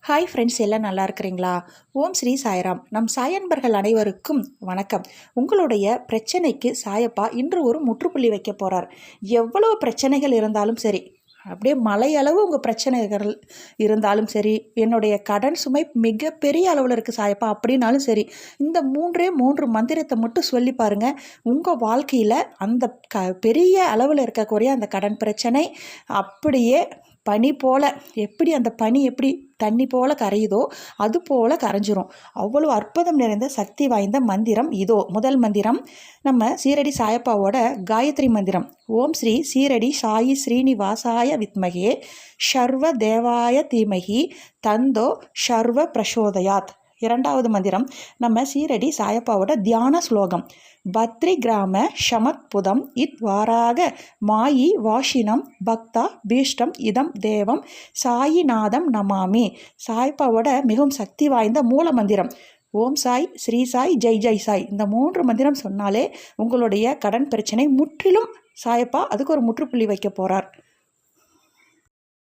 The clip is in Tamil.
ஹாய் ஃப்ரெண்ட்ஸ், எல்லாம் நல்லா இருக்கிறீங்களா? ஓம் ஸ்ரீ சாய்ராம். நம் சாயன்பர்கள் அனைவருக்கும் வணக்கம். உங்களுடைய பிரச்சனைக்கு சாயப்பா இன்று ஒரு முற்றுப்புள்ளி வைக்க போகிறார். எவ்வளவு பிரச்சனைகள் இருந்தாலும் சரி, அப்படியே மலையளவு உங்கள் பிரச்சனைகள் இருந்தாலும் சரி, என்னுடைய கடன் சுமை மிகப்பெரிய அளவில் இருக்குது சாயப்பா அப்படின்னாலும் சரி, இந்த மூன்று மந்திரத்தை மட்டும் சொல்லி பாருங்கள். உங்கள் வாழ்க்கையில் அந்த பெரிய அளவில் இருக்கக்கூடிய அந்த கடன் பிரச்சனை அப்படியே பனி போல், எப்படி அந்த பனி எப்படி தண்ணி போல் கரையுதோ அது போல் கரைஞ்சிரும். அவ்வளோ அற்புதம் நிறைந்த சக்தி வாய்ந்த மந்திரம் இதோ. முதல் மந்திரம் நம்ம சீரடி சாயப்பாவோட காயத்ரி மந்திரம். ஓம் ஸ்ரீ சீரடி சாயி ஸ்ரீனிவாசாய வித்மகே ஷர்வ தேவாய தீமகி தந்தோ ஷர்வ பிரசோதயாத். இரண்டாவது மந்திரம் நம்ம சீரடி சாயப்பாவோட தியான ஸ்லோகம். பத்ரி கிராம ஷமத்புதம் இத் வாராக மாயி வாஷினம் பக்தா பீஷ்டம் இதம் தேவம் சாயிநாதம் நமாமி. சாய்ப்பாவோட மிகவும் சக்தி வாய்ந்த மூல மந்திரம். ஓம் சாய், ஸ்ரீ சாய், ஜெய் ஜெய் சாய். இந்த 3 மந்திரம் சொன்னாலே உங்களுடைய கடன் பிரச்சனை முற்றிலும் சாயப்பா அதுக்கு ஒரு முற்றுப்புள்ளி வைக்க போகிறார்.